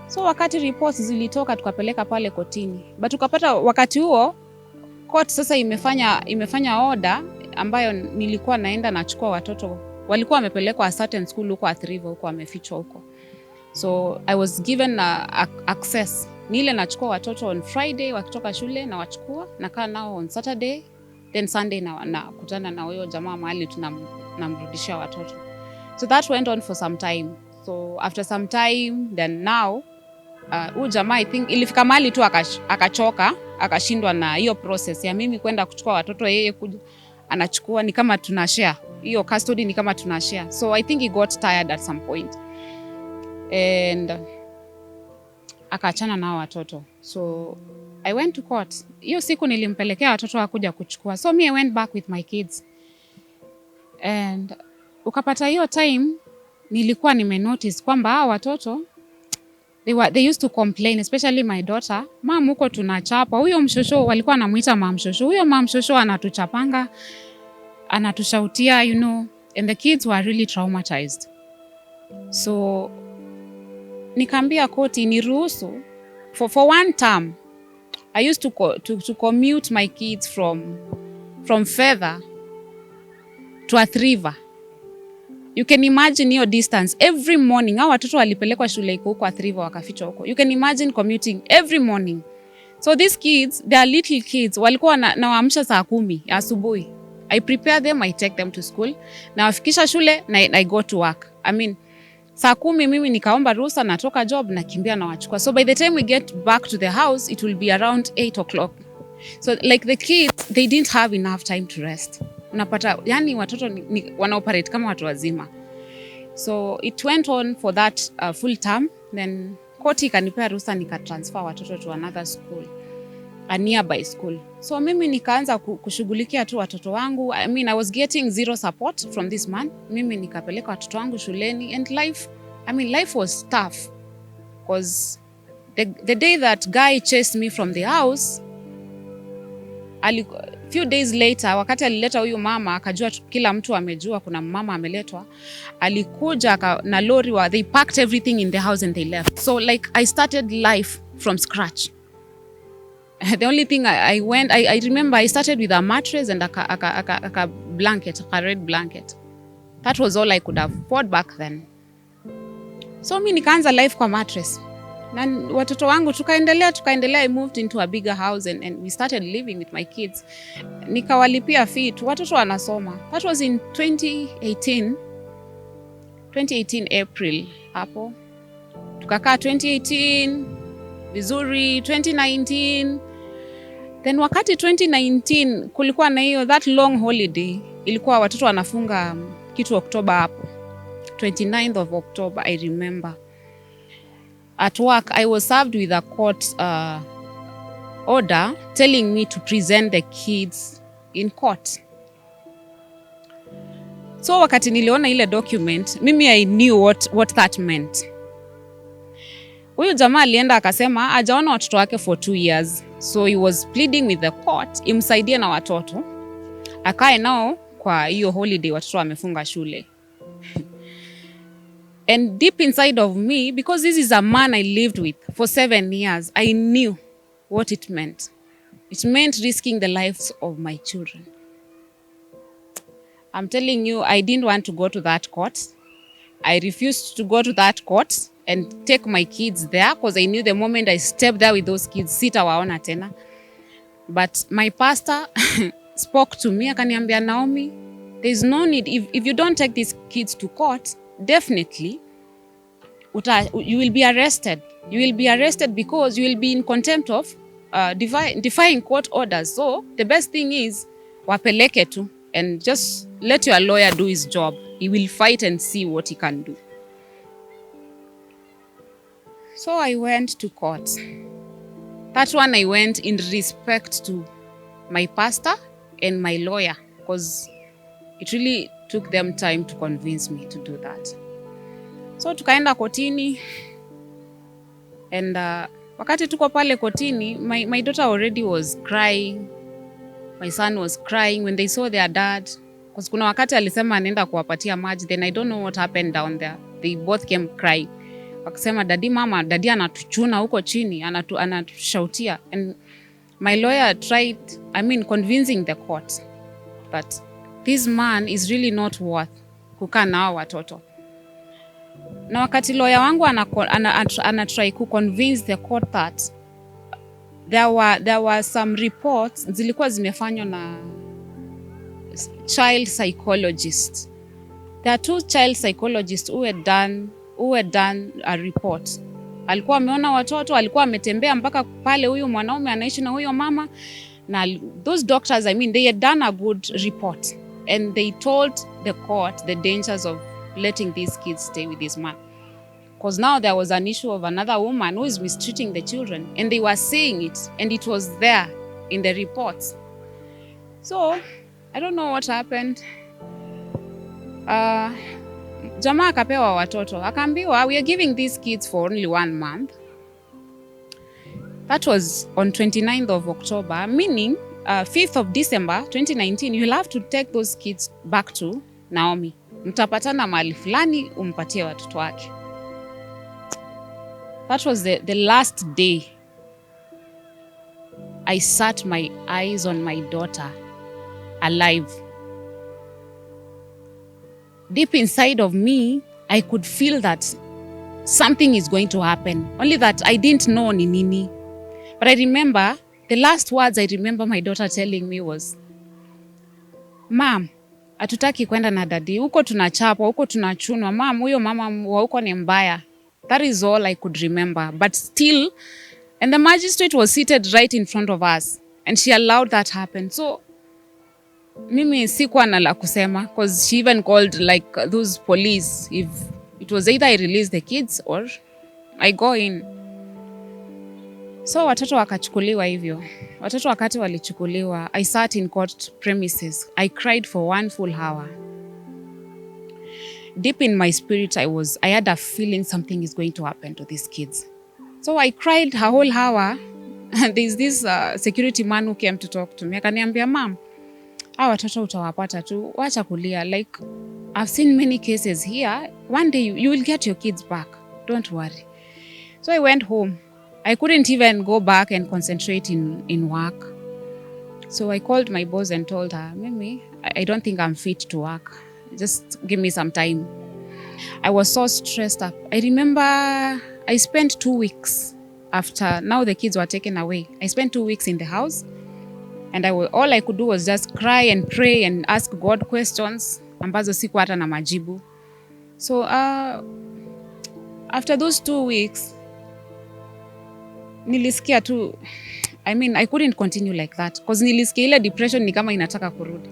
So wakati reports zilitoka tukapeleka pale kotini. But tukapata wakati huo court sasa imefanya order ambayo nilikuwa naenda nachukua watoto. Walikuwa wamepelekwa a certain school huko Athiriva, huko wamefichwa huko. So I was given access. Nile nachukua watoto on Friday wakitoka shule na wachukua nakaa nao on Saturday, then Sunday na kutana na huyo jamaa mahali tunamrudishia watoto. So that went on for some time. So after some time, then now huyu jamaa I think ilifika mahali tu akachoka, akashindwa na hiyo process ya mimi kwenda kuchukua watoto, yeye kuja anachukua, ni kama tunashare hiyo custody, ni kama tunashare. So I think he got tired at some point and akaachana nao watoto. So I went to court. Hiyo siku nilimpelekea watoto wakuja kuchukua. So me I went back with my kids. And ukapata hiyo time nilikuwa nimenotice kwamba hao watoto they used to complain, especially my daughter, mom huko tunachapa. Huyo mshosho walikuwa anamuita mom shosho. Huyo mom shosho anatuchapanga, anatushautia, and the kids were really traumatized. So nikaambia koti niruhusu for one term. I used to commute my kids from Feather to Athiriva. You can imagine your distance every morning. Hao watoto walipelekwa shule iko huko Athiriva wakafichwa huko. You can imagine commuting every morning. So these kids, they are little kids. Walikuwa nawaamsha saa 10 asubuhi. I prepare them, I take them to school. Na wafikisha shule na I go to work. I mean, saa 10 mimi nikaomba ruhusa, natoka job na kimbia na wachukua. So by the time we get back to the house, it will be around 8:00. So like the kids, they didn't have enough time to rest. Unapata, yani watoto wanaoperate kama watu wazima. So it went on for that full term. Then koti ikanipea ruhusa nikatransfer watoto to another school, a nearby school. So mimi nikaanza kushughulikia tu watoto wangu. I mean, I was getting zero support from this man. Mimi nikapeleka watoto wangu shuleni and life was tough because the day that guy chased me from the house, few days later, wakati alileta huyu mama, akajua kila mtu amejua kuna mama ameletwa, alikuja na lori they packed everything in the house and they left. So like I started life from scratch. The only thing I remember I started with a mattress and a blanket, a red blanket. That was all I could afford back then. So mimi nikaanza life kwa mattress. Na watoto wangu tukaendelea, I moved into a bigger house and we started living with my kids. Nikawalipia fee, watoto wanasoma. That was in 2018 April hapo. Tukakaa 2018 vizuri, 2019. Then wakati 2019 kulikuwa na hiyo that long holiday, ilikuwa watoto wanafunga kitu October hapo. 29th of October, I remember. At work, I was served with a court order telling me to present the kids in court. So wakati niliona ile document, mimi I knew what that meant. Huyu jamaa alienda akasema hajaona watoto wake for 2 years. So he was pleading with the court imsaidie na watoto. Akae nao kwa hiyo holiday watoto wamefunga shule. And deep inside of me, because this is a man I lived with for 7 years, I knew what it meant. It meant risking the lives of my children. I'm telling you, I didn't want to go to that court. I refused to go to that court and take my kids there because I knew the moment I stepped there with those kids, sitawaona tena. But my pastor spoke to me, akaniambia, Naomi, there is no need. If you don't take these kids to court, definitely you will be arrested. You will be arrested because you will be in contempt of defying court orders. So the best thing is wapeleke tu and just let your lawyer do his job. He will fight and see what he can do. So I went to court. That one I went in respect to my pastor and my lawyer, because it really took them time to convince me to do that. So tukaenda kotini, and wakati tuko pale kotini, my daughter already was crying, my son was crying when they saw their dad, because kuna wakati alisema anaenda kuwapatia maji, then I don't know what happened down there. They both came crying. Wakasema daddy anatuchuna huko chini, anatushautia. And my lawyer tried, convincing the court that this man is really not worth kukaa nao watoto. Na wakati lawyer wangu anatry kuconvince the court that there were some reports zilikuwa zimefanywa na child psychologist. There are 2 child psychologists who had done a report. Alikuwa ameona watoto, alikuwa ametembea mpaka pale huyu mwanaume anaishi na huyo mama, na those doctors, they had done a good report, and they told the court the dangers of letting these kids stay with this man, because now there was an issue of another woman who is mistreating the children, and they were saying it, and it was there in the reports. So I don't know what happened. Jamaa akapewa watoto, akaambiwa we are giving these kids for only 1 month. That was on 29th of October, meaning 5th of December 2019, you'll have to take those kids back to Naomi. Mtapatana mahali fulani umpatie watoto wake. That was the last day I sat my eyes on my daughter alive. Deep inside of me, I could feel that something is going to happen. Only that I didn't know ni nini. But I remember, the last words I remember my daughter telling me was, "Mom, hatutaki kwenda na daddy. Huko tunachapwa, huko tunachunwa. Mom, huyo mama wa huko ni mbaya." That is all I could remember. But still, and the magistrate was seated right in front of us, and she allowed that happen. So mimi sikuwa na la kusema, because she even called like those police. If it was either I release the kids or I go in. So watoto wakachukuliwa hivyo. Watoto wakati walichukuliwa, I sat in court premises. I cried for 1 full hour. Deep in my spirit, I had a feeling something is going to happen to these kids. So I cried a whole hour. And there's this security man who came to talk to me. Akaniambia, "Mom, watoto utawapata tu, wacha kulia. Like, I've seen many cases here. One day you will get your kids back. Don't worry." So I went home. I couldn't even go back and concentrate in work. So I called my boss and told her, "Mimi, I don't think I'm fit to work. Just give me some time." I was so stressed up. I remember I spent 2 weeks after now the kids were taken away. I spent 2 weeks in the house, and all I could do was just cry and pray and ask God questions ambazo siku hata na majibu. So after those 2 weeks, nilisikia tu, I couldn't continue like that, because nilisikia ile depression ni kama inataka kurudi.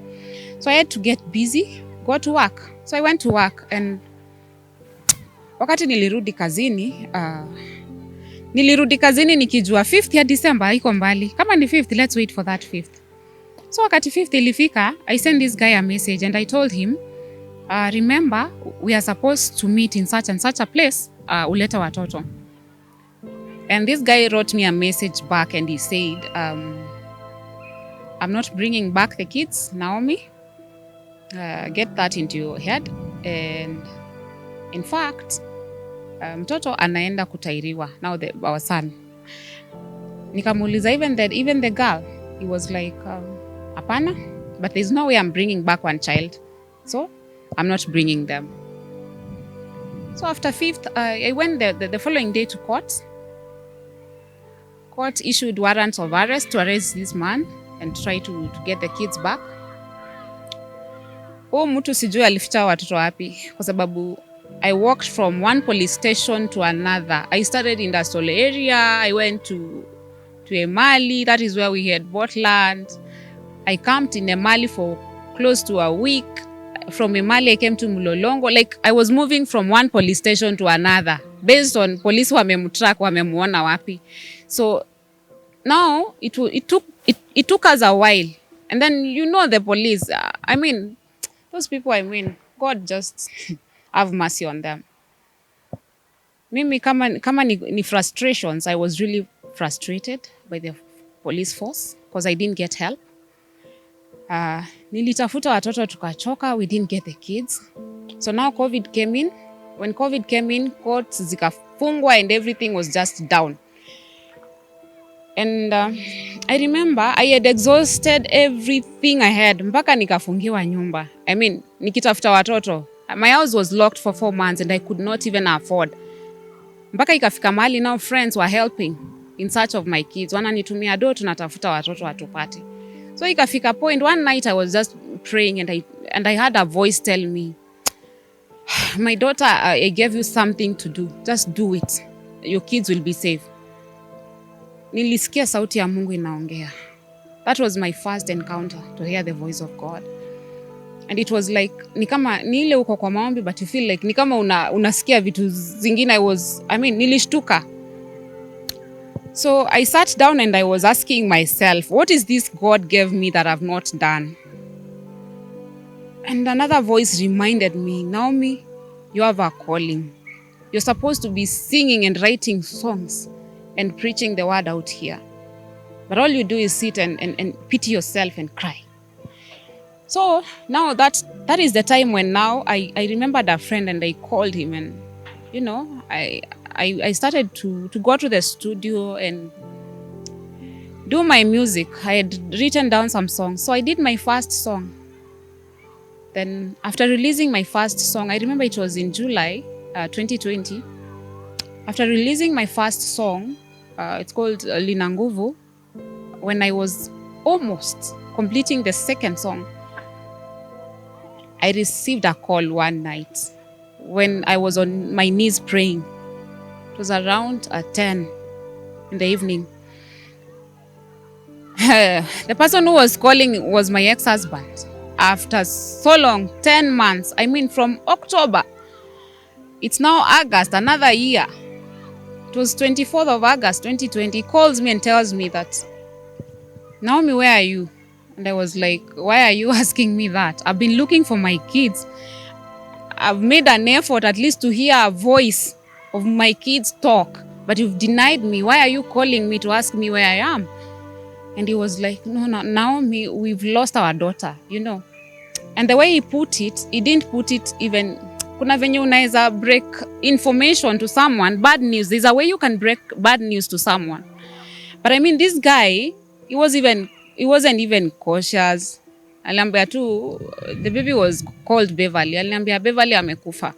So I had to get busy, go to work. So I went to work, and wakati nilirudi kazini nikijua 5th ya December iko mbali. Kama ni 5th, let's wait for that 5th. So wakati 5th ilifika, I sent this guy a message and I told him, "Remember, we are supposed to meet in such and such a place, uleta watoto." And this guy wrote me a message back and he said, "I'm not bringing back the kids, Naomi. Get that into your head. And in fact, mtoto anaenda kutairiwa, now our son." Nikamuuliza, even the girl, he was like, "Hapana, but there's no way I'm bringing back one child. So I'm not bringing them." So after 5th, I went the following day to court. Court issued warrants of arrest to arrest this man and try to get the kids back. Mtu sijui alificha watoto wapi, kwa sababu I walked from one police station to another. I started in industrial area. I went to Emali. That is where we had bought land. I camped in Emali for close to a week. From Emali, I came to Mlolongo. Like, I was moving from one police station to another based on police wamemtrack, wamemuona wapi. So now it took us a while, and then the police. Those people. God just have mercy on them. Mimi kama ni frustrations, I was really frustrated by the police force because I didn't get help. Nilitafuta watoto tukachoka, we didn't get the kids. So now COVID came in. When COVID came in, courts zikafungwa and everything was just down. And I remember I had exhausted everything I had. Mpaka nikafungiwa nyumba. Nikitafuta watoto. My house was locked for 4 months and I could not even afford. Mpaka ikafika mahali now friends were helping in search of my kids. Wananitumia do tunatafuta watoto watupate. So ikafika point, one night I was just praying and I had a voice tell me, my daughter, I gave you something to do. Just do it. Your kids will be safe. Nilisikia sauti ya Mungu inaongea. That was my first encounter to hear the voice of God. And it was like, ni ile uko kwa maombi, but you feel like, ni kama unasikia vitu zingine. Nilishtuka. So I sat down and I was asking myself, what is this God gave me that I've not done? And another voice reminded me, Naomi, you have a calling. You're supposed to be singing and writing songs and preaching the word out here. But all you do is sit and pity yourself and cry. So now that is the time when now I remembered a friend and I called him and, I started to go to the studio and do my music. I had written down some songs. So I did my first song. Then after releasing my first song, I remember it was in July 2020. After releasing my first song, it's called Lynn Ngugi. When I was almost completing the second song, I received a call one night when I was on my knees praying. It was around 10 in the evening. The person who was calling was my ex-husband. After so long, 10 months, from October, it's now August, another year. It was 24th of August, 2020. He calls me and tells me that, Naomi, where are you? And I was like, why are you asking me that? I've been looking for my kids. I've made an effort at least to hear a voice of my kids talk, but you've denied me. Why are you calling me to ask me where I am? And he was like, no, Naomi, we've lost our daughter, And the way he put it, he didn't put it even, kuna venye unaweza break information to someone, bad news. There's a way you can break bad news to someone. But this guy, he wasn't even cautious. Aliambia tu, the baby was called Beverly. Aliambia Beverly amekufa.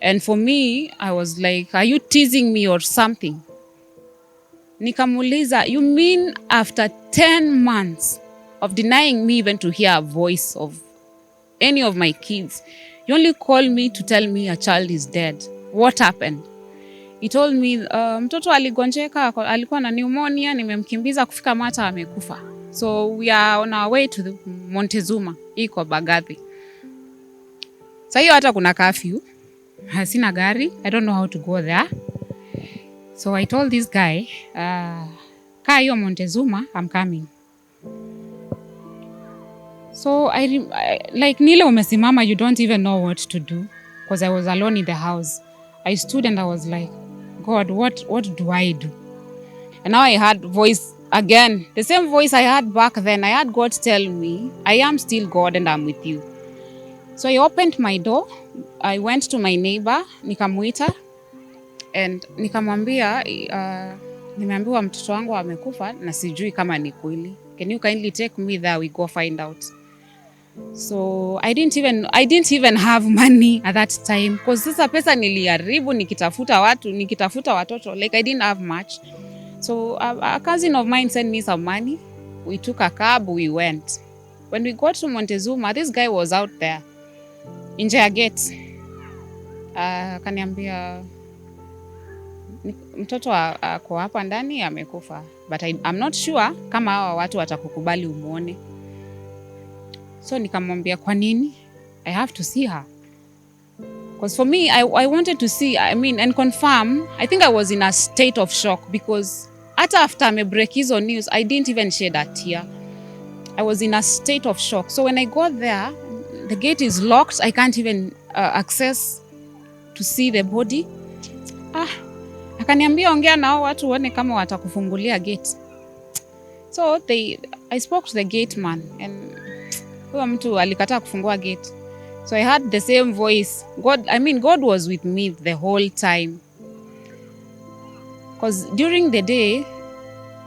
And for me, I was like, are you teasing me or something? Nikamuuliza, you mean after 10 months of denying me even to hear a voice of any of my kids, you only call me to tell me a child is dead? What happened? He told me, mtoto aligonjeka, alikuwa na pneumonia, nimemkimbiza kufika Mata amekufa. So we are on our way to the Montezuma, iko Bagathi. Sasa hiyo hata kuna curfew. Sina gari. I don't know how to go there. So I told this guy, kaa hiyo Montezuma, I'm coming. So like nile umesimama, you don't even know what to do, because I was alone in the house. I stood and I was like, God, what do I do? And now I had voice again, the same voice I had back then. I had God tell me, I am still God and I'm with you. So I opened my door. I went to my neighbor, nikamuita and nikamwambia, nimeambiwa mtoto wangu amekufa na sijui kama ni kweli. Can you kindly take me there, we go find out? So I didn't even have money at that time, because sasa pesa niliharibu nikitafuta watoto, like I didn't have much. So a cousin of mine sent me some money. We took a cab, we went. When we got to Montezuma, this guy was out there nje ya gate. Kaniambia mtoto ako hapa ndani amekufa, but I'm not sure kama hawa watu watakukubali umuone. So nikamwambia kwa nini? I have to see her. Because for me, I wanted to see, and confirm. I think I was in a state of shock because hata after amebreak hizo news, I didn't even shed a tear. I was in a state of shock. So when I got there, the gate is locked. I can't even access to see the body. Akaniambia ongea nao watu uone kama watakufungulia gate. So I spoke to the gate man and huyo mtu alikataa kufungua gate. So I heard the same voice. God was with me the whole time. Because during the day,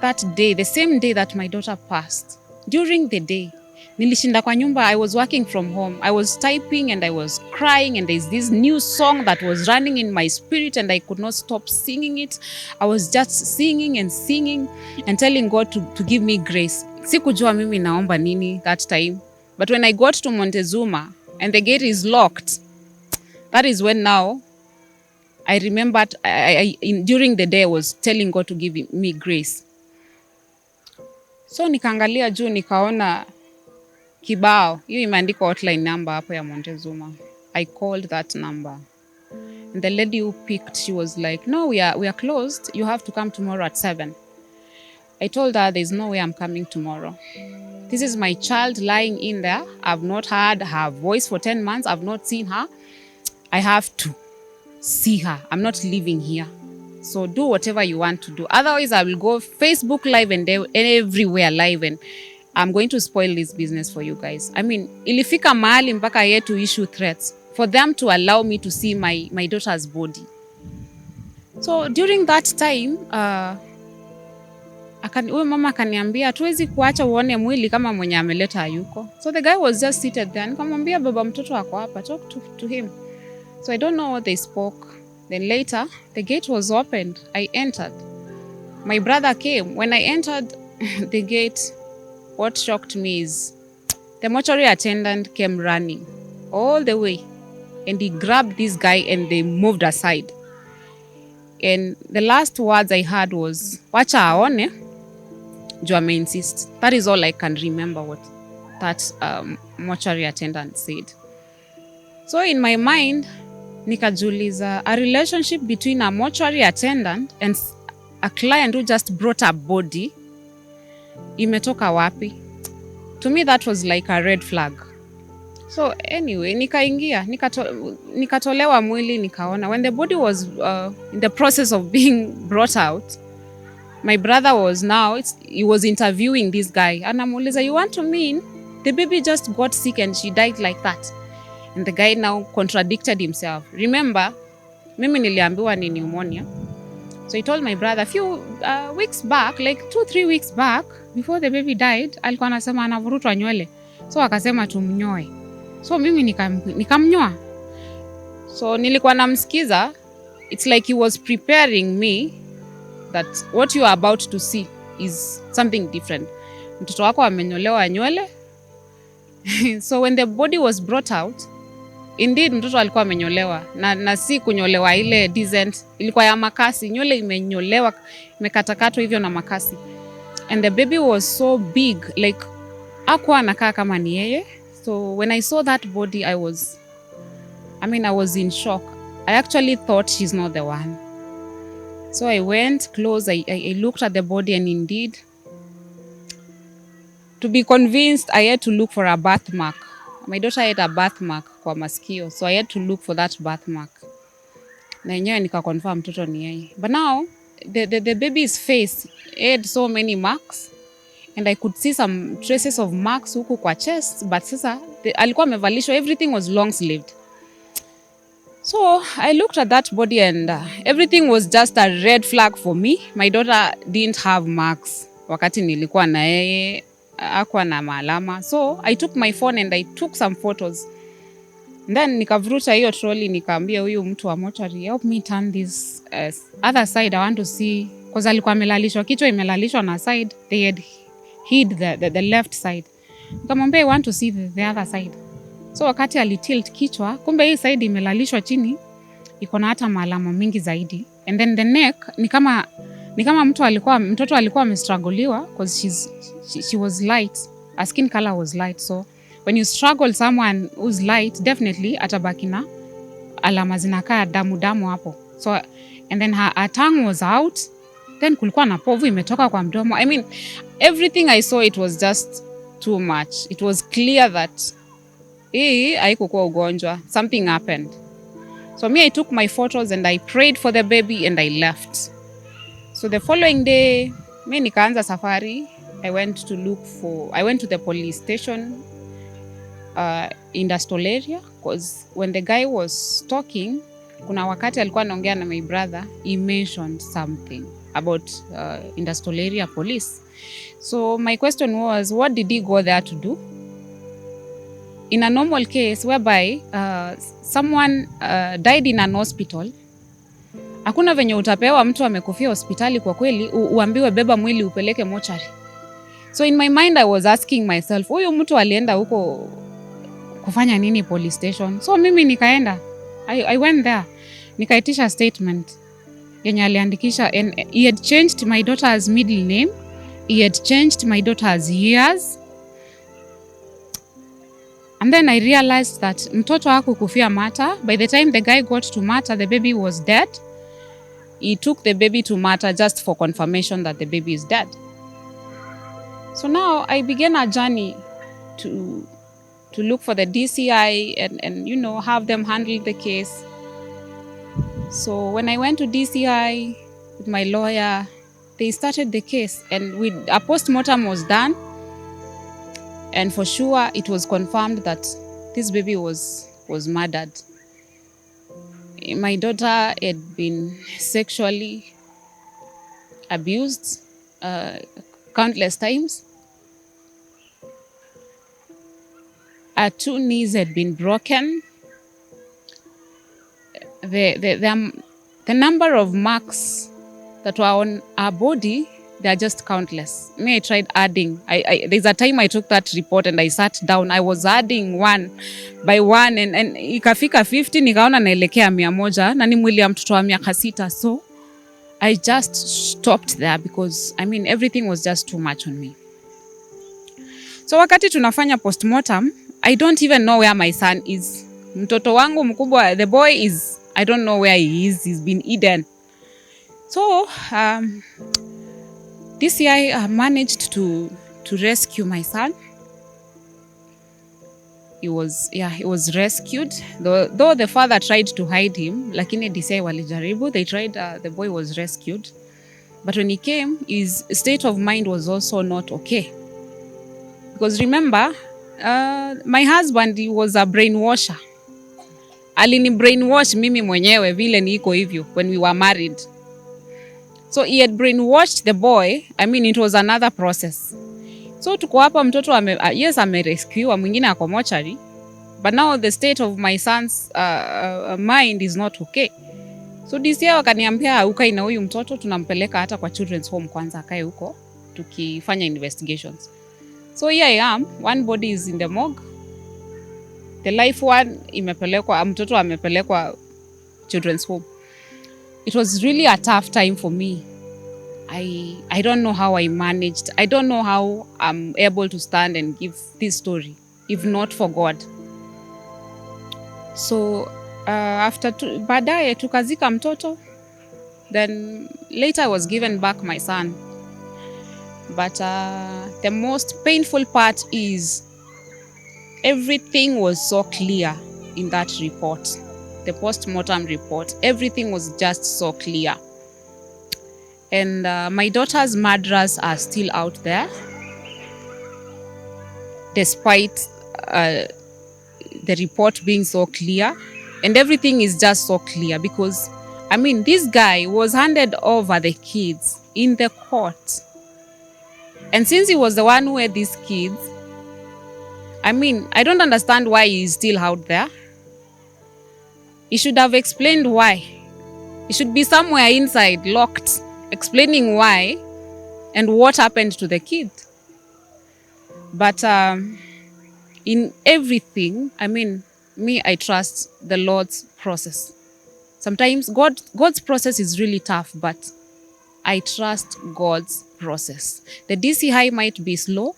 the same day that my daughter passed, during the day, nilishinda kwa nyumba. I was working from home. I was typing and I was crying, and there's this new song that was running in my spirit and I could not stop singing it. I was just singing and telling God to give me grace. Sikujua mimi naomba nini that time. But when I got to Montezuma and the gate is locked, that is when now I remembered during the day I was telling God to give me grace. So nikaangalia juu nikaona kibao, hiyo imeandikwa hotline number hapo ya Montezuma. I called that number. And the lady who picked, she was like, "No, we are closed. You have to come tomorrow at 7. I told her there's no way I'm coming tomorrow. This is my child lying in there. I've not heard her voice for 10 months. I've not seen her. I have to see her. I'm not living here. So do whatever you want to do. Otherwise, I will go Facebook live and everywhere live, and I'm going to spoil this business for you guys." I mean, ilifika mahali mpaka yeye to issue threats for them to allow me to see my daughter's body. So during that time, huyo mama akaniambia tuwezi kuacha uone mwili kama mwenye ameleta hayuko. So the guy was just seated there. Nikamwambia baba mtoto wako hapa, talk to him. So I don't know what they spoke. Then later, the gate was opened. I entered. My brother came. When I entered the gate, what shocked me is the mortuary attendant came running all the way, and he grabbed this guy and they moved aside. And the last words I heard was, "Wacha aone, juu ame insist." That is all I can remember what that mortuary attendant said. So in my mind, nikajuliza, a relationship between a mortuary attendant and a client who just brought a body, imetoka wapi? To me, that was like a red flag. So anyway, nikaingia, nikatolewa mwili, nikaona. When the body was in the process of being brought out, my brother was he was interviewing this guy. Anamuuliza, "You want to mean the baby just got sick and she died like that?" And the guy now contradicted himself. Remember, mimi niliambiwa ni pneumonia. So he told my brother a few weeks back, like 2-3 weeks back, before the baby died, alikuwa anasema anavurutwa nywele. So akasema tumnyoe. So mimi nikamnyoa. So nilikuwa namsikiza. It's like he was preparing me that what you are about to see is something different. Mtoto wako amenyolewa nywele. So when the body was brought out, indeed mtoto alikuwa amenyolewa na si kunyolewa ile decent, ilikuwa ya makasi. Nywele imenyolewa, imekatakatwa hivyo na makasi. And the baby was so big, like hakuwa anakaa kama ni yeye. So when I saw that body, I was in shock. I actually thought she's not the one. So I went close, I looked at the body, and indeed, to be convinced, I had to look for a birthmark. My daughter had a birthmark kwa masikio, so I had to look for that birthmark. Na yenyewe nika-confirm mtoto ni yeye. But now, the baby's face had so many marks, and I could see some traces of marks huku kwa chest, but sasa alikuwa amevalishwa, everything was long sleeved. So I looked at that body and everything was just a red flag for me. My daughter didn't have marks wakati nilikuwa na yeye, hakuwa na maalama. So I took my phone and I took some photos. And then nikavuruta hiyo trolley, nikaambia huyu mtu wa mortuary, "Help me turn this other side, I want to see." Because alikuwa amelalishwa, kichwa imelalishwa na side, they had hid the left side. Nikamwambia, "I want to see the other side." So wakati alitilt kichwa, kumbe hii side imelalishwa chini, iko na hata maalama mingi zaidi. And then the neck ni kama mtoto alikuwa amestruggliwa, because she was light, her skin color was light. So when you struggle someone who's light, definitely atabaki na alama zinakaa damu hapo. So and then her tongue was out, Then kulikuwa na povu imetoka kwa mdomo. I mean, everything I saw, it was just too much. It was clear that hii haikukuwa ugonjwa. Something happened. So me, I took my photos and I prayed for the baby and I left. So the following day, me nikaanza safari. I went to the police station in the Stol area, because when the guy was talking, kuna wakati alikuwa anaongea na my brother, he mentioned something about in the Stol area police. So my question was, what did he go there to do? In a normal case whereby someone died in an hospital, hakuna venye utapewa mtu amekufia hospitali kwa kweli uambiwe beba mwili upeleke mochari. So in my mind I was asking myself, huyu mtu alienda huko kufanya nini police station? So mimi nikaenda, I went there, nikaitisha statement yenye aliandikisha, and he had changed my daughter's middle name, he had changed my daughter's years. And then I realized that mtoto hakukufia Mata. By the time the guy got to Mata, the baby was dead. He took the baby to Mata just for confirmation that the baby is dead. So now I began a journey to look for the DCI and you know, have them handle the case. So when I went to DCI with my lawyer, they started the case, and a post-mortem was done. And for sure, it was confirmed that this baby was murdered. My daughter had been sexually abused countless times. Her 2 knees had been broken. The number of marks that were on her body, they are just countless. Me, I tried adding. There's a time I took that report and I sat down. I was adding one by one and ikafika 50, nikaona naelekea 100 na ni mwili ya mtoto wa miaka 6. So I just stopped there because I mean everything was just too much on me. So wakati tunafanya postmortem, I don't even know where my son is. Mtoto wangu mkubwa, the boy is, I don't know where he is. He's been eaten. So this year I managed to rescue my son. He was rescued. Though the father tried to hide him, lakini DCI walijaribu. They tried, the boy was rescued. But when he came, his state of mind was also not okay. Because remember, my husband, he was a brainwasher. Alini brainwash mimi mwenyewe vile niko hivyo when we were married. So he had brainwashed the boy. I mean, it was another process. So tuko hapa mtoto amerescuewa, mwingine ako mochari. But now the state of my son's mind is not okay. So this year wakaniambia ukai na huyu mtoto tunampeleka hata kwa children's home kwanza akae huko tukifanya investigations. So here I am, one body is in the morgue. The life one imepelekwa, mtoto amepelekwa children's home. It was really a tough time for me. I don't know how I managed. I don't know how I'm able to stand and give this story, if not for God. So baadaye tukazika mtoto. Then later I was given back my son. But the most painful part is everything was so clear in that report. The post-mortem report, everything was just so clear. And my daughter's murderers are still out there, despite the report being so clear. And everything is just so clear because, I mean, this guy was handed over the kids in the court. And since he was the one who had these kids, I mean, I don't understand why he is still out there. He should have explained why. He should be somewhere inside, locked, explaining why and what happened to the kid. But in everything, I mean, I trust the Lord's process. Sometimes God's process is really tough, but I trust God's process. The DCI might be slow.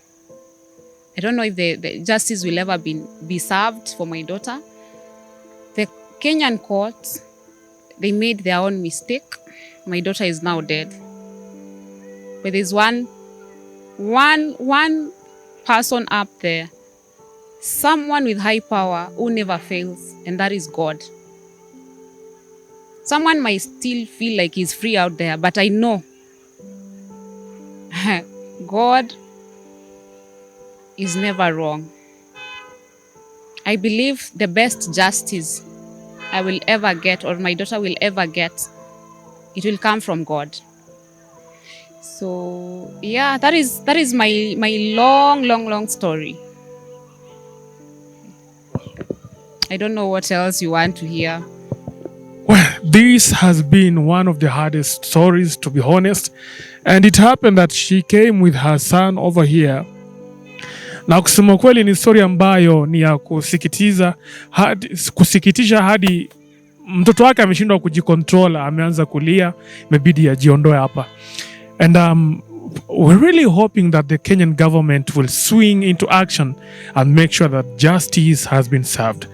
I don't know if the justice will ever be served for my daughter. The Kenyan courts, they made their own mistake. My daughter is now dead. But there's one person up there, someone with high power who never fails, and that is God. Someone might still feel like he's free out there, but I know God is never wrong. I believe the best justice I will ever get, or my daughter will ever get, it will come from God. So yeah, that is my long story. I don't know what else you want to hear. Well, this has been one of the hardest stories, to be honest. And it happened that she came with her son over here. Na kusema kweli ni story ambayo ni ya kusikitisha hadi mtoto wake ameshindwa kujikontrol, ameanza kulia, imebidi ajiondoe hapa. And we're really hoping that the Kenyan government will swing into action and make sure that justice has been served.